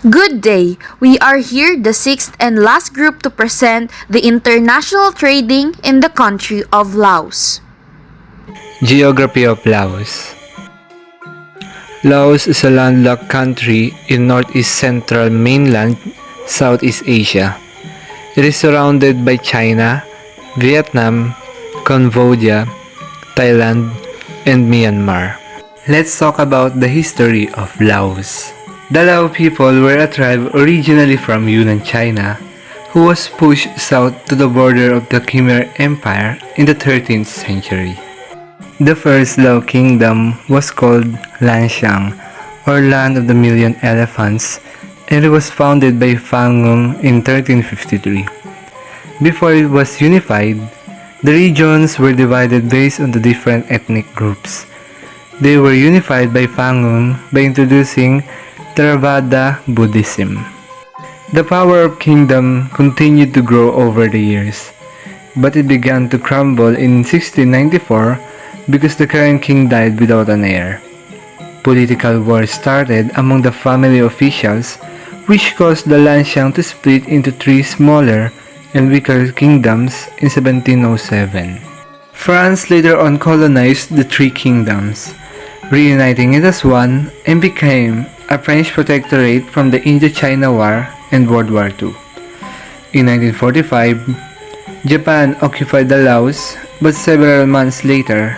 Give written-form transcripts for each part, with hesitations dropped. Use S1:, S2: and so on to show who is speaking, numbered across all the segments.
S1: Good day! We are here, the sixth and last group to present the international trading in the country of Laos.
S2: Geography of Laos. Laos is a landlocked country in northeast central mainland Southeast Asia. It is surrounded by China, Vietnam, Cambodia, Thailand, and Myanmar. Let's talk about the history of Laos. The Lao people were a tribe originally from Yunnan, China, who was pushed south to the border of the Khmer Empire in the 13th century. The first Lao kingdom was called Lanshan, or Land of the Million Elephants, and it was founded by Fangung in 1353. Before it was unified, the regions were divided based on the different ethnic groups. They were unified by Fangung by introducing Theravada Buddhism. The power of kingdom continued to grow over the years, but it began to crumble in 1694 because the current king died without an heir. Political wars started among the family officials, which caused the Lanshan to split into three smaller and weaker kingdoms in 1707. France later on colonized the three kingdoms, reuniting it as one, and became a French protectorate from the Indochina War and World War II. In 1945, Japan occupied the Laos, but several months later,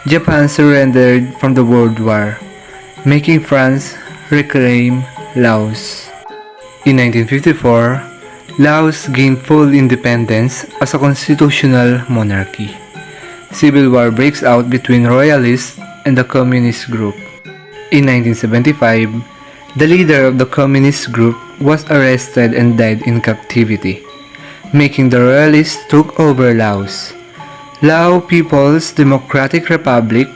S2: Japan surrendered from the World War, making France reclaim Laos. In 1954, Laos gained full independence as a constitutional monarchy. Civil war breaks out between royalists and the communist group. In 1975, the leader of the communist group was arrested and died in captivity, making the royalists took over Laos. Lao People's Democratic Republic,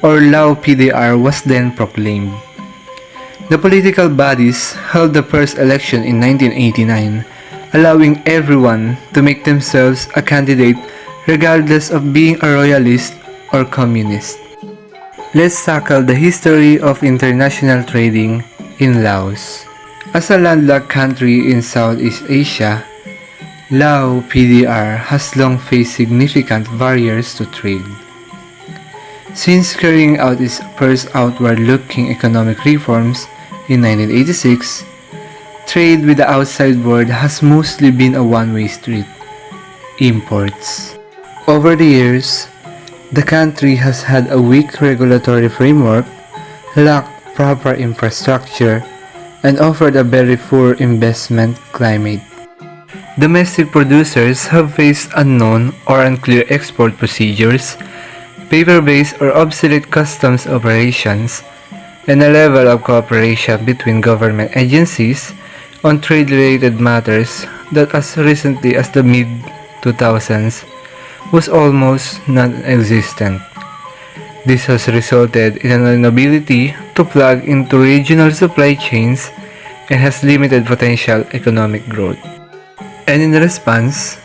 S2: or Lao PDR, was then proclaimed. The political bodies held the first election in 1989, allowing everyone to make themselves a candidate regardless of being a royalist or communist. Let's tackle the history of international trading in Laos. As a landlocked country in Southeast Asia, Lao PDR has long faced significant barriers to trade. Since carrying out its first outward-looking economic reforms in 1986, trade with the outside world has mostly been a one-way street: imports. Over the years, the country has had a weak regulatory framework, lacked proper infrastructure, and offered a very poor investment climate. Domestic producers have faced unknown or unclear export procedures, paper-based or obsolete customs operations, and a level of cooperation between government agencies on trade-related matters that as recently as the mid-2000s was almost non-existent. This has resulted in an inability to plug into regional supply chains and has limited potential economic growth. And in response,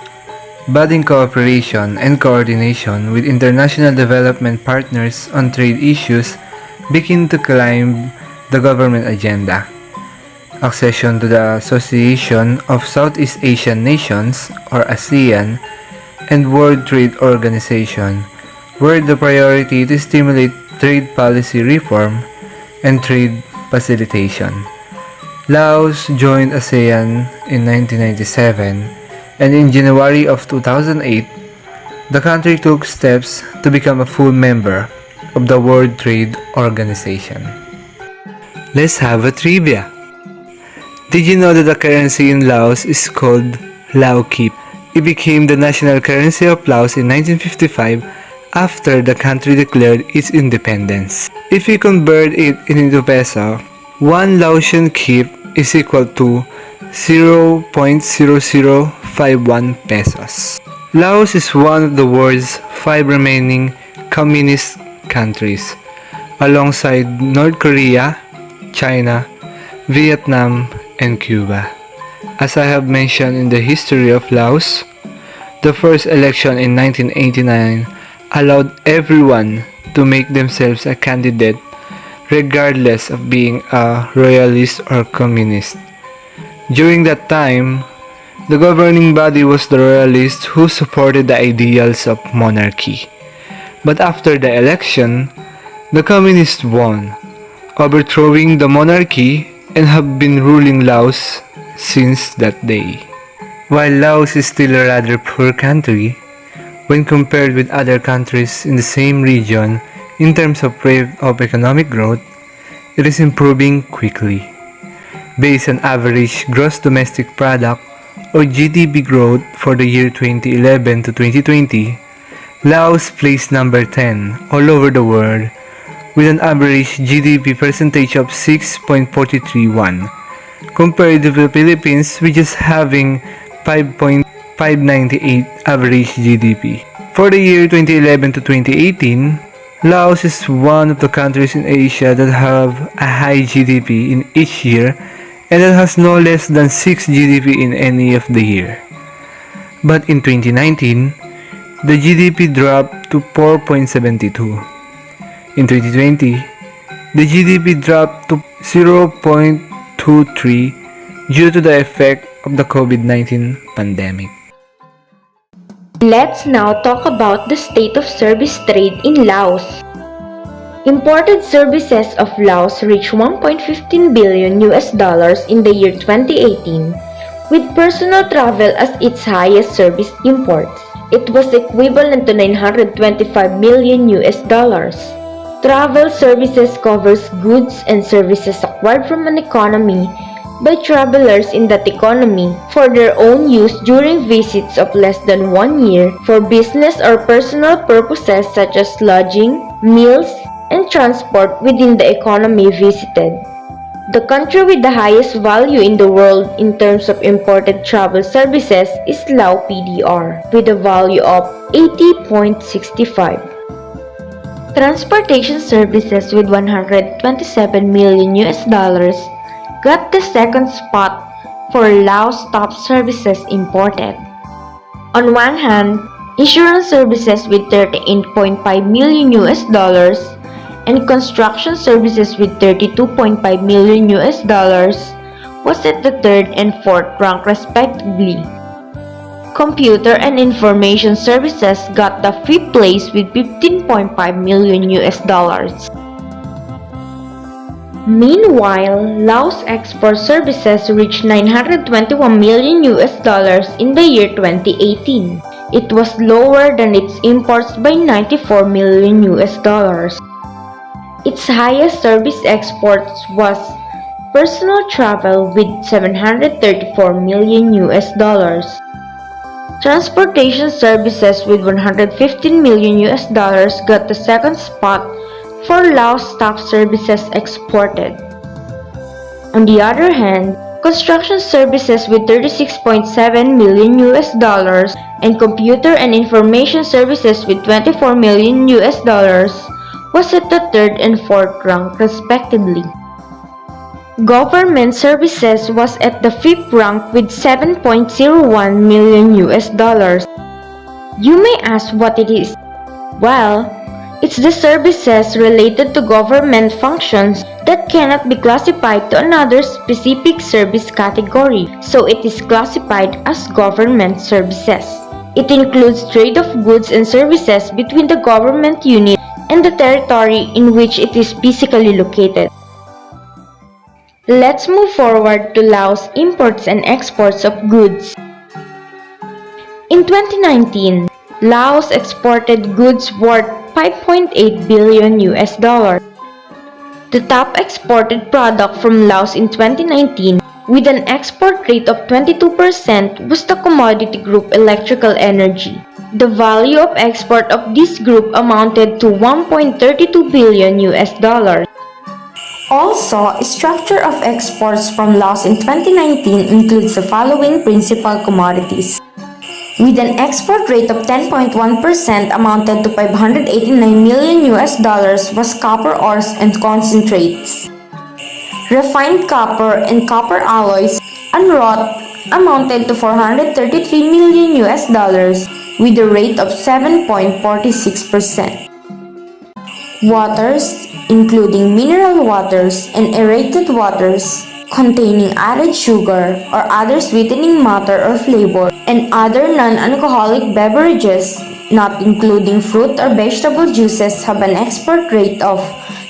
S2: budding cooperation and coordination with international development partners on trade issues begin to climb the government agenda. Accession to the Association of Southeast Asian Nations, or ASEAN, and World Trade Organization were the priority to stimulate trade policy reform and trade facilitation. Laos joined ASEAN in 1997, and in January of 2008, the country took steps to become a full member of the World Trade Organization. Let's have a trivia. Did you know that the currency in Laos is called Lao Kip? It became the national currency of Laos in 1955 after the country declared its independence. If you convert it into peso, 1 Laotian kip is equal to 0.0051 pesos. Laos is one of the world's 5 remaining communist countries, alongside North Korea, China, Vietnam, and Cuba. As I have mentioned in the history of Laos, the first election in 1989 allowed everyone to make themselves a candidate regardless of being a royalist or communist. During that time, the governing body was the royalists who supported the ideals of monarchy. But after the election, the communists won, overthrowing the monarchy and have been ruling Laos since that day. While Laos is still a rather poor country, when compared with other countries in the same region in terms of rate of economic growth, it is improving quickly. Based on average gross domestic product or GDP growth for the year 2011 to 2020, Laos placed number 10 all over the world with an average GDP percentage of 6.431 compared to the Philippines which is having 5.598 average GDP. For the year 2011 to 2018, Laos is one of the countries in Asia that have a high GDP in each year and that has no less than 6 GDP in any of the year. But in 2019, the GDP dropped to 4.72. In 2020, the GDP dropped to 0.23 due to the effect of the COVID-19 pandemic.
S3: Let's now talk about the state of service trade in Laos. Imported services of Laos reached 1.15 billion US dollars in the year 2018, with personal travel as its highest service imports. It was equivalent to 925 million US dollars. Travel services covers goods and services acquired from an economy by travelers in that economy for their own use during visits of less than 1 year for business or personal purposes such as lodging, meals, and transport within the economy visited. The country with the highest value in the world in terms of imported travel services is Laos PDR with a value of 80.65. Transportation services with 127 million US dollars got the second spot for Laos top services imported. On one hand, insurance services with 38.5 million US dollars and construction services with 32.5 million US dollars was at the third and fourth rank respectively. Computer and information services got the fifth place with 15.5 million US dollars. Meanwhile, Laos export services reached 921 million US dollars in the year 2018. It was lower than its imports by 94 million US dollars. Its highest service exports was personal travel with 734 million US dollars. Transportation services with 115 million US dollars got the second spot for Laos top services exported. On the other hand, construction services with 36.7 million US dollars and computer and information services with 24 million US dollars was at the third and fourth rank respectively. Government services was at the fifth rank with 7.01 million US dollars. You may ask what it is. Well, it's the services related to government functions that cannot be classified to another specific service category, so it is classified as government services. It includes trade of goods and services between the government unit and the territory in which it is physically located. Let's move forward to Laos imports and exports of goods. In 2019, Laos exported goods worth 5.8 billion US dollars. The top exported product from Laos in 2019 with an export rate of 22% was the commodity group electrical energy. The value of export of this group amounted to 1.32 billion US dollars. Also, structure of exports from Laos in 2019 includes the following principal commodities. With an export rate of 10.1% amounted to 589 million US dollars was copper ores and concentrates. Refined copper and copper alloys unwrought amounted to 433 million US dollars with a rate of 7.46%. Waters,
S4: including mineral waters and aerated waters containing added sugar or other sweetening matter or flavor, and other non-alcoholic beverages, not including fruit or vegetable juices, have an export rate of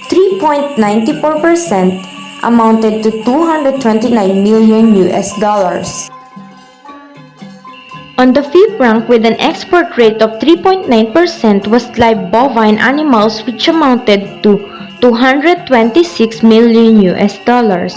S4: 3.94%, amounted to 229 million US dollars.
S3: On the fifth rank with an export rate of 3.9% was live bovine animals, which amounted to 226 million US dollars.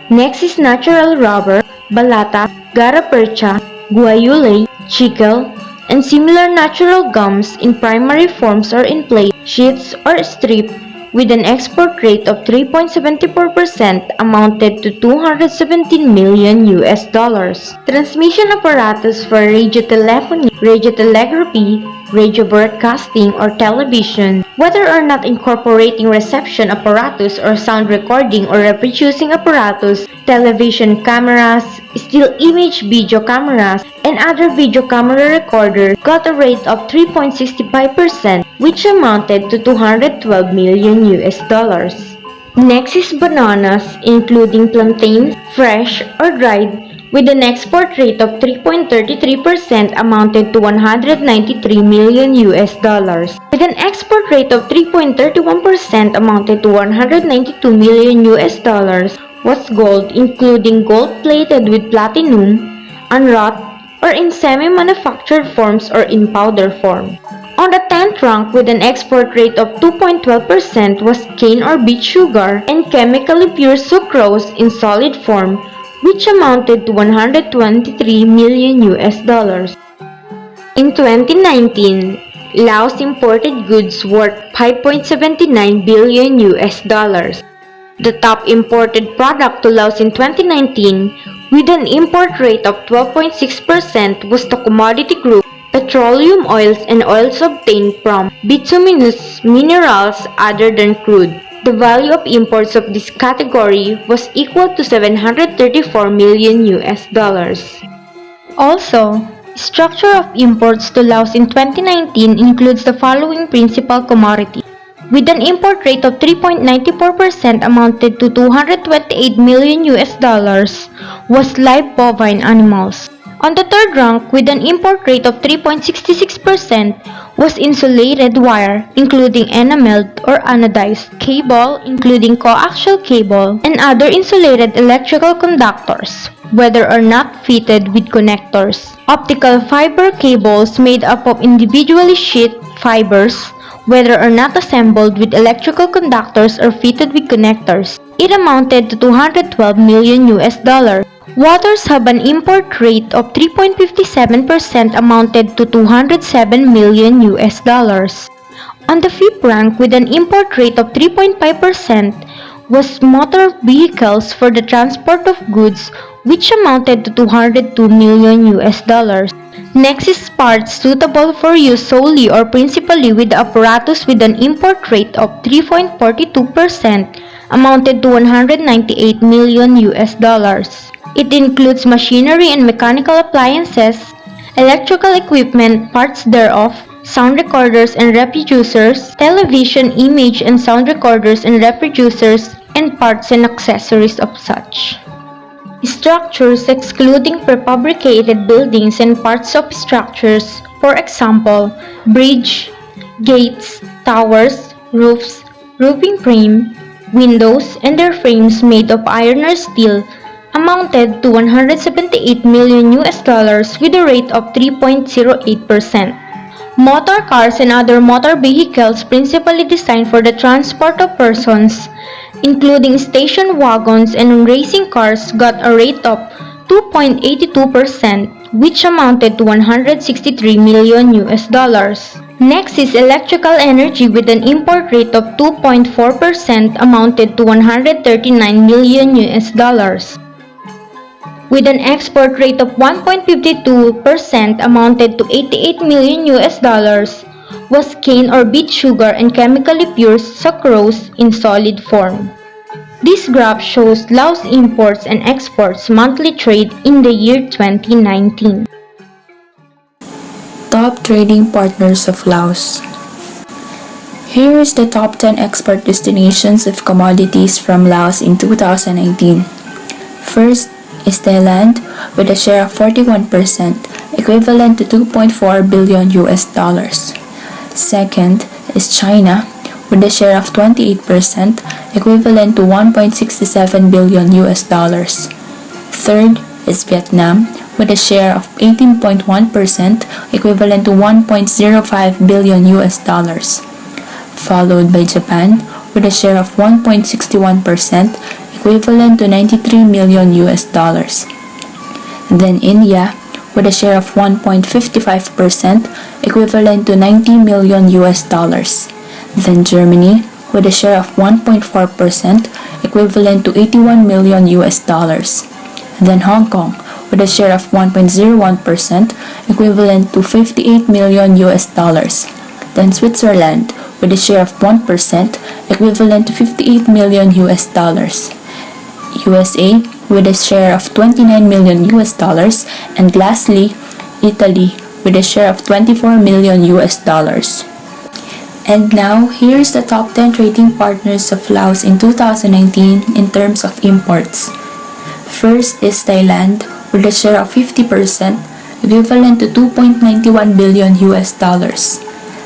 S3: Next is natural rubber, balata, garapercha, guayule, chicle, and similar natural gums in primary forms or in plate, sheets, or strip with an export rate of 3.74%, amounted to 217 million US dollars. Transmission apparatus for radiotelephony, radiotelegraphy, radio broadcasting, or television, whether or not incorporating reception apparatus or sound recording or reproducing apparatus, television cameras, still image video cameras, and other video camera recorders, got a rate of 3.65%, which amounted to 212 million US dollars. Next is bananas, including plantains, fresh or dried, with an export rate of 3.33%, amounted to 193 million US dollars. With an export rate of 3.31%, amounted to 192 million US dollars, was gold, including gold plated with platinum, unwrought, or in semi-manufactured forms or in powder form. On the 10th rank with an export rate of 2.12% was cane or beet sugar and chemically pure sucrose in solid form, which amounted to 123 million US dollars. In 2019, Laos imported goods worth 5.79 billion US dollars. The top imported product to Laos in 2019 with an import rate of 12.6% was the commodity group petroleum oils and oils obtained from bituminous minerals other than crude. The value of imports of this category was equal to 734 million US dollars. Also, structure of imports to Laos in 2019 includes the following principal commodity. With an import rate of 3.94%, amounted to 228 million US dollars, was live bovine animals. On the third rank, with an import rate of 3.66%, was insulated wire, including enameled or anodized cable, including coaxial cable, and other insulated electrical conductors, whether or not fitted with connectors. Optical fiber cables made up of individually sheathed fibers, whether or not assembled with electrical conductors or fitted with connectors. It amounted to 212 million US dollars. Waters have an import rate of 3.57%, amounted to 207 million US dollars. On the fifth rank with an import rate of 3.5% was motor vehicles for the transport of goods, which amounted to 202 million US dollars. Next is parts suitable for use solely or principally with the apparatus with an import rate of 3.42%, amounted to 198 million US dollars. It includes machinery and mechanical appliances, electrical equipment, parts thereof, sound recorders and reproducers, television, image and sound recorders and reproducers, and parts and accessories of such. Structures excluding prefabricated buildings and parts of structures, for example, bridge, gates, towers, roofs, roofing frame, windows, and their frames made of iron or steel, amounted to 178 million US dollars with a rate of 3.08%. Motor cars and other motor vehicles principally designed for the transport of persons, including station wagons and racing cars, got a rate of 2.82%, which amounted to 163 million US dollars. Next is electrical energy with an import rate of 2.4%, amounted to 139 million US dollars. With an export rate of 1.52%, amounted to 88 million US dollars, was cane or beet sugar and chemically pure sucrose in solid form. This graph shows Laos imports and exports monthly trade in the year 2019.
S4: Top trading partners of Laos.
S5: Here is the top 10 export destinations of commodities from Laos in 2019. First is Thailand with a share of 41%, equivalent to 2.4 billion US dollars. Second is China with a share of 28%, equivalent to 1.67 billion US dollars. Third is Vietnam with a share of 18.1%, equivalent to 1.05 billion US dollars. Followed by Japan with a share of 1.61%, equivalent to 93 million US dollars. Then India with a share of 1.55%, equivalent to 90 million US dollars. Then Germany with a share of 1.4%, equivalent to 81 million US dollars. Then Hong Kong with a share of 1.01%, equivalent to 58 million US dollars. Then Switzerland with a share of 1%, equivalent to 58 million US dollars. USA with a share of 29 million US dollars, and lastly, Italy with a share of 24 million US dollars. And now, here's the top 10 trading partners of Laos in 2019 in terms of imports. First is Thailand with a share of 50%, equivalent to 2.91 billion US dollars.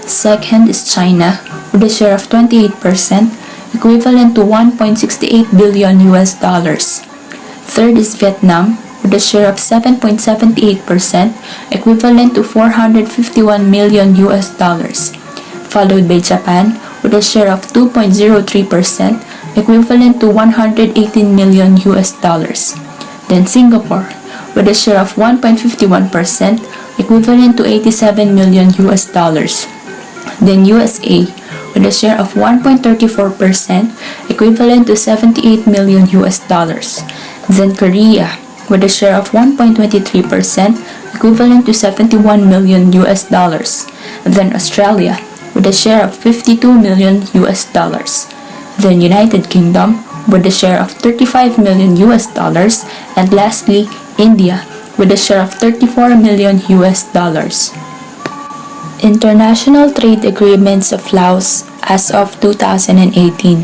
S5: Second is China with a share of 28%, equivalent to 1.68 billion US dollars. Third is Vietnam with a share of 7.78%, equivalent to 451 million US dollars. Followed by Japan with a share of 2.03%, equivalent to 118 million US dollars. Then Singapore with a share of 1.51%, equivalent to 87 million US dollars. Then USA with a share of 1.34%, equivalent to 78 million US dollars. Then Korea with a share of 1.23%, equivalent to 71 million US dollars. Then Australia with a share of 52 million US dollars. Then United Kingdom with a share of 35 million US dollars. And lastly, India with a share of 34 million US dollars. International trade agreements of Laos as of 2018.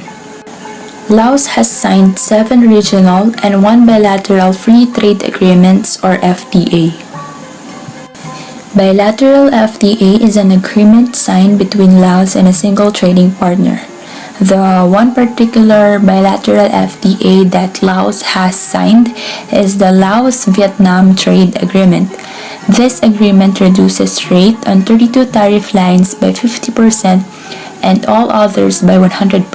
S5: Laos has signed 7 regional and 1 bilateral free trade agreements or FTA. Bilateral FTA is an agreement signed between Laos and a single trading partner. The one particular bilateral FTA that Laos has signed is the Laos-Vietnam Trade Agreement. This agreement reduces rate on 32 tariff lines by 50% and all others by 100%,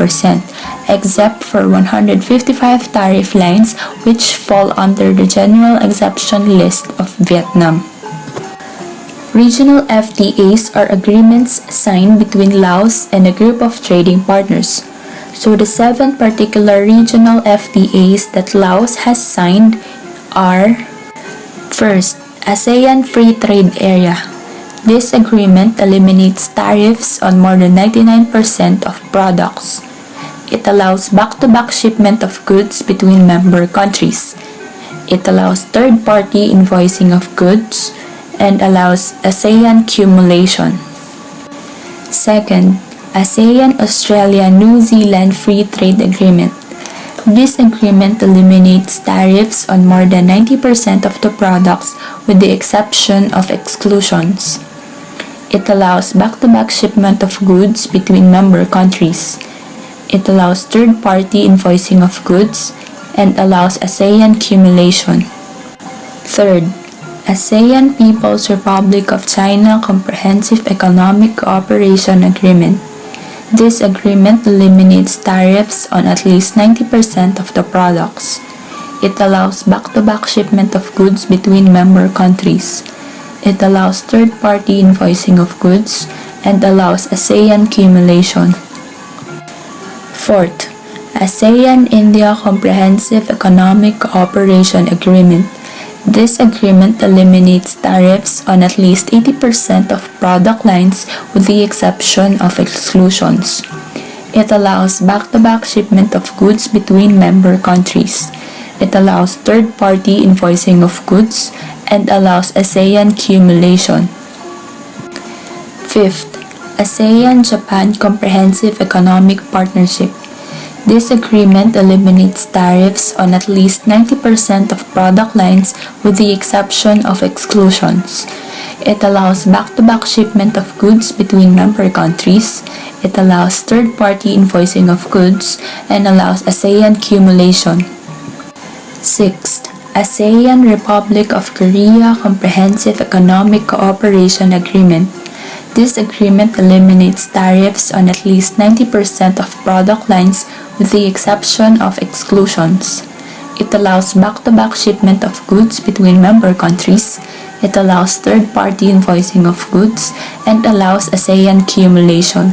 S5: except for 155 tariff lines which fall under the general exemption list of Vietnam. Regional FTAs are agreements signed between Laos and a group of trading partners. So the 7 particular regional FTAs that Laos has signed are: first, ASEAN Free Trade Area. This agreement eliminates tariffs on more than 99% of products. It allows back-to-back shipment of goods between member countries. It allows third-party invoicing of goods and allows ASEAN cumulation. Second, ASEAN-Australia-New Zealand Free Trade Agreement. This agreement eliminates tariffs on more than 90% of the products with the exception of exclusions. It allows back-to-back shipment of goods between member countries. It allows third-party invoicing of goods and allows ASEAN cumulation. Third, ASEAN People's Republic of China Comprehensive Economic Cooperation Agreement. This agreement eliminates tariffs on at least 90% of the products. It allows back-to-back shipment of goods between member countries. It allows third-party invoicing of goods and allows ASEAN cumulation. Fourth, ASEAN-India Comprehensive Economic Cooperation Agreement. This agreement eliminates tariffs on at least 80% of product lines with the exception of exclusions. It allows back-to-back shipment of goods between member countries. It allows third-party invoicing of goods and allows ASEAN cumulation. Fifth, ASEAN-Japan Comprehensive Economic Partnership. This agreement eliminates tariffs on at least 90% of product lines with the exception of exclusions. It allows back-to-back shipment of goods between member countries. It allows third-party invoicing of goods and allows ASEAN cumulation. Sixth, ASEAN Republic of Korea Comprehensive Economic Cooperation Agreement. This agreement eliminates tariffs on at least 90% of product lines with the exception of exclusions. It allows back-to-back shipment of goods between member countries. It allows third-party invoicing of goods and allows ASEAN cumulation.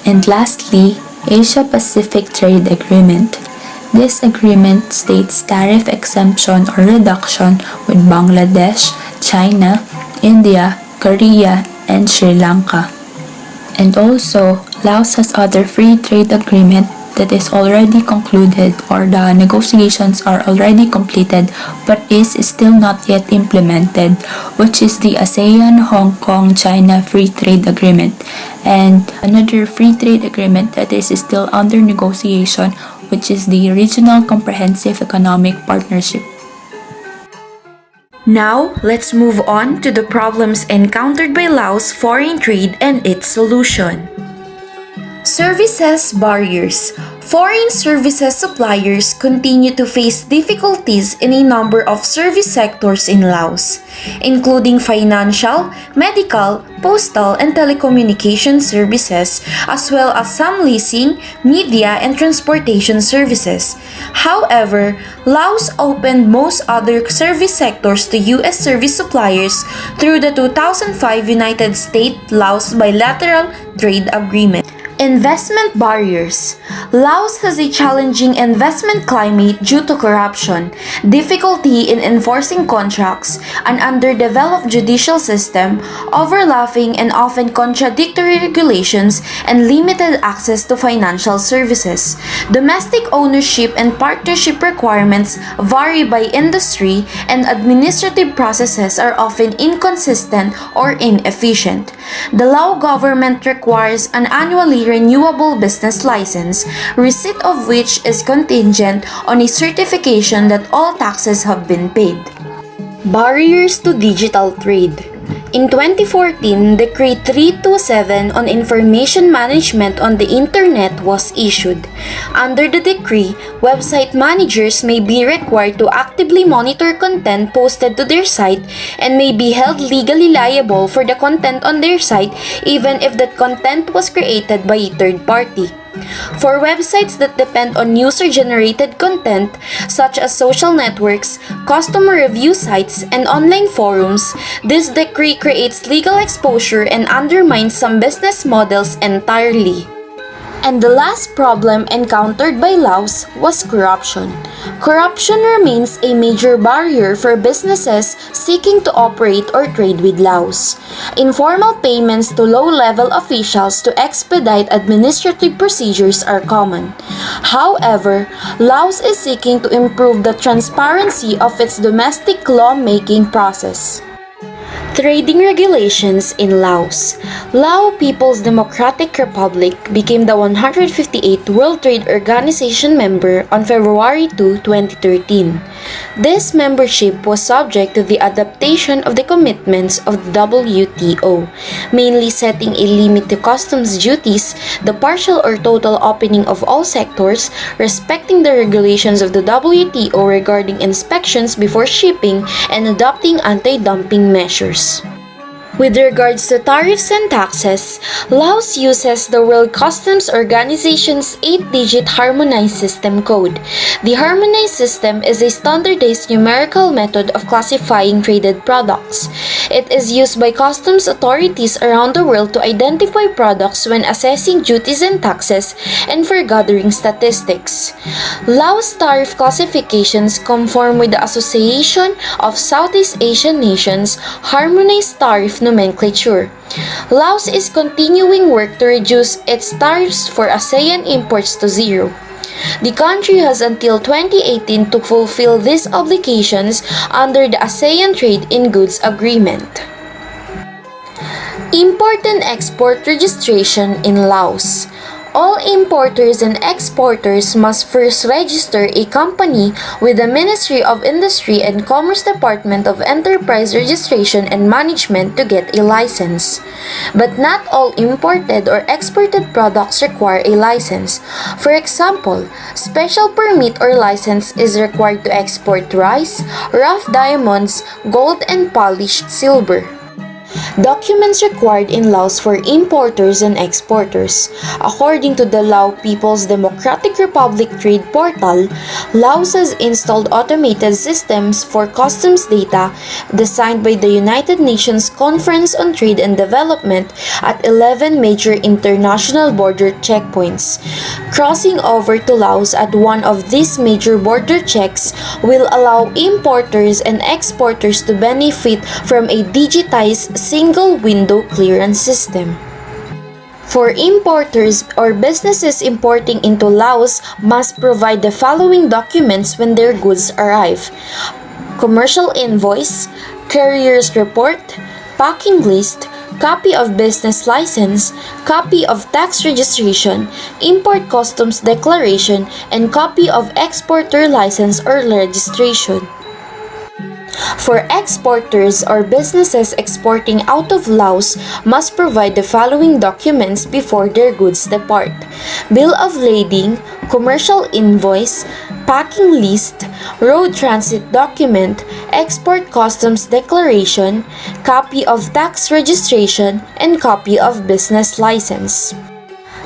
S5: And lastly, Asia-Pacific Trade Agreement. This agreement states tariff exemption or reduction with Bangladesh, China, India, Korea, and Sri Lanka. And also, Laos has other free trade agreement that is already concluded or the negotiations are already completed but is still not yet implemented, which is the ASEAN-Hong Kong-China Free Trade Agreement, and another free trade agreement that is still under negotiation, which is the Regional Comprehensive Economic Partnership.
S1: Now, let's move on to the problems encountered by Laos foreign trade and its solution. Services barriers. Foreign services suppliers continue to face difficulties in a number of service sectors in Laos, including financial, medical, postal, and telecommunication services, as well as some leasing, media, and transportation services. However, Laos opened most other service sectors to U.S. service suppliers through the 2005 United States-Laos Bilateral Trade Agreement. Investment barriers. Laos has a challenging investment climate due to corruption, difficulty in enforcing contracts, an underdeveloped judicial system, overlapping and often contradictory regulations, and limited access to financial services. Domestic ownership and partnership requirements vary by industry, and administrative processes are often inconsistent or inefficient. The Lao government requires an annually renewable business license, receipt of which is contingent on a certification that all taxes have been paid. Barriers to digital trade. In 2014, Decree 327 on Information Management on the Internet was issued. Under the decree, website managers may be required to actively monitor content posted to their site and may be held legally liable for the content on their site even if that content was created by a third party. For websites that depend on user-generated content, such as social networks, customer review sites, and online forums, this decree creates legal exposure and undermines some business models entirely. And the last problem encountered by Laos was corruption. Corruption remains a major barrier for businesses seeking to operate or trade with Laos. Informal payments to low-level officials to expedite administrative procedures are common. However, Laos is seeking to improve the transparency of its domestic law-making process. Trading regulations in Laos. Lao People's Democratic Republic became the 158th World Trade Organization member on February 2, 2013. This membership was subject to the adaptation of the commitments of the WTO, mainly setting a limit to customs duties, the partial or total opening of all sectors, respecting the regulations of the WTO regarding inspections before shipping, and adopting anti-dumping measures. With regards to tariffs and taxes, Laos uses the World Customs Organization's 8-digit Harmonized System code. The Harmonized System is a standardized numerical method of classifying traded products. It is used by customs authorities around the world to identify products when assessing duties and taxes and for gathering statistics. Laos tariff classifications conform with the Association of Southeast Asian Nations Harmonized Tariff Nomenclature. Laos is continuing work to reduce its tariffs for ASEAN imports to zero. The country has until 2018 to fulfill these obligations under the ASEAN Trade in Goods Agreement. Import and export registration in Laos. All importers and exporters must first register a company with the Ministry of Industry and Commerce Department of Enterprise Registration and Management to get a license. But not all imported or exported products require a license. For example, special permit or license is required to export rice, rough diamonds, gold, and polished silver. Documents required in Laos for importers and exporters. According to the Lao People's Democratic Republic Trade Portal, Laos has installed automated systems for customs data designed by the United Nations Conference on Trade and Development at 11 major international border checkpoints. Crossing over to Laos at one of these major border checks will allow importers and exporters to benefit from a digitized single window clearance system. For importers or businesses importing into Laos must provide the following documents when their goods arrive: commercial invoice, carrier's report, packing list, copy of business license, copy of tax registration, import customs declaration, and copy of exporter license or registration. For exporters or businesses exporting out of Laos must provide the following documents before their goods depart: bill of lading, commercial invoice, packing list, road transit document, export customs declaration, copy of tax registration, and copy of business license.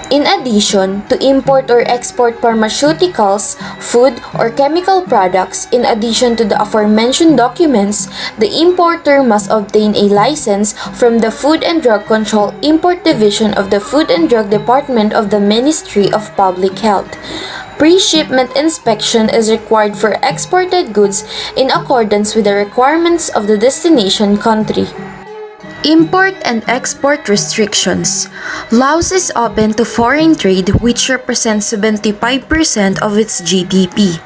S1: In addition, to import or export pharmaceuticals, food, or chemical products, in addition to the aforementioned documents, the importer must obtain a license from the Food and Drug Control Import Division of the Food and Drug Department of the Ministry of Public Health. Pre-shipment inspection is required for exported goods in accordance with the requirements of the destination country. Import and export restrictions. Laos is open to foreign trade, which represents 75% of its GDP.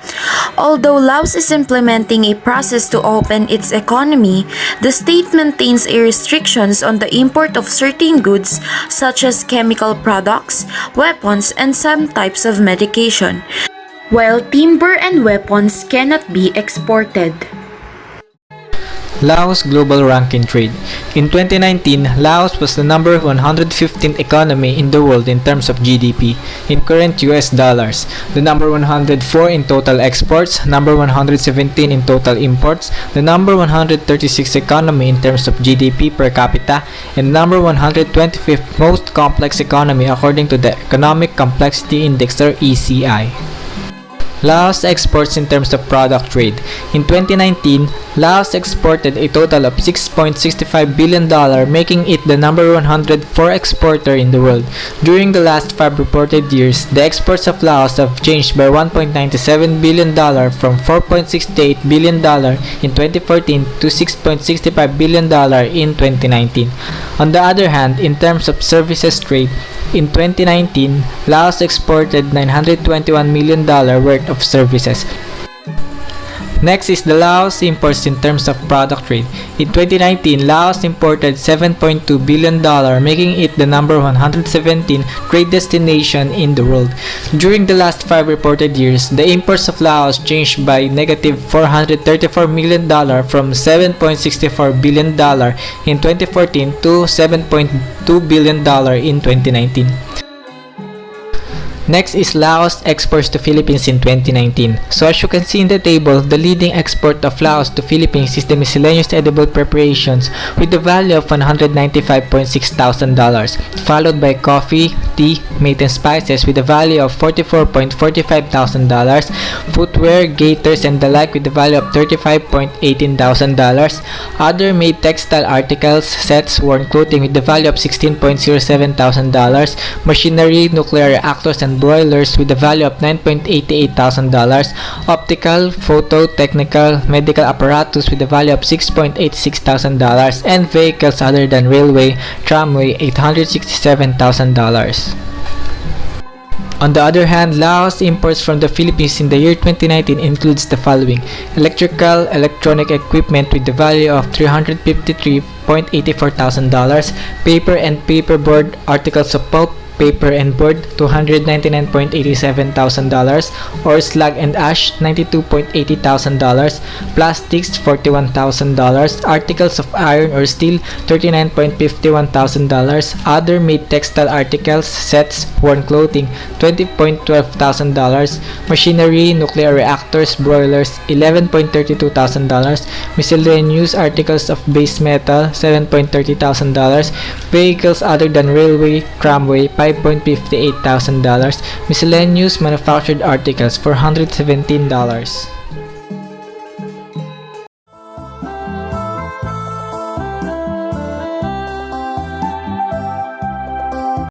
S1: Although Laos is implementing a process to open its economy, the state maintains a restrictions on the import of certain goods such as chemical products, weapons, and some types of medication, while timber and weapons cannot be exported.
S6: Laos Global Ranking Trade. In 2019, Laos was the number 115th economy in the world in terms of GDP in current US dollars, the number 104 in total exports, number 117 in total imports, the number 136 economy in terms of GDP per capita, and number 125th most complex economy according to the Economic Complexity Index or ECI. Laos exports in terms of product trade. In 2019, Laos exported a total of $6.65 billion, making it the number 104 exporter in the world. During the last 5 reported years, the exports of Laos have changed by $1.97 billion from $4.68 billion in 2014 to $6.65 billion in 2019. On the other hand, in terms of services trade, in 2019, Laos exported $921 million worth of services. Next is the Laos imports in terms of product trade. In 2019, Laos imported $7.2 billion, making it the number 117 trade destination in the world. During the last 5 reported years, the imports of Laos changed by negative $434 million from $7.64 billion in 2014 to $7.2 billion in 2019. Next is Laos exports to Philippines in 2019. So as you can see in the table, the leading export of Laos to Philippines is the miscellaneous edible preparations with the value of $195.6 thousand, followed by coffee, tea, meat and spices with a value of $44.45 thousand, footwear, gaiters and the like with the value of $35.18 thousand, other made textile articles, sets, worn clothing with the value of $16.07 thousand, machinery, nuclear reactors and broilers with a value of $9.88 thousand, optical, photo, technical, medical apparatus with a value of $6.86 thousand, and vehicles other than railway, tramway $867,000. On the other hand, Laos imports from the Philippines in the year 2019 includes the following: electrical, electronic equipment with the value of $353.84 thousand, paper and paperboard, articles of pulp, paper and board, $299.87 thousand, or slag and ash, $92.80 thousand, plastics, $41,000, articles of iron or steel, $39.51 thousand, other made textile articles, sets, worn clothing, $20.12 thousand, machinery, nuclear reactors, broilers, $11.32 thousand, miscellaneous articles of base metal, $7.30 thousand, vehicles other than railway, tramway, $5.58 thousand, miscellaneous manufactured articles, $417.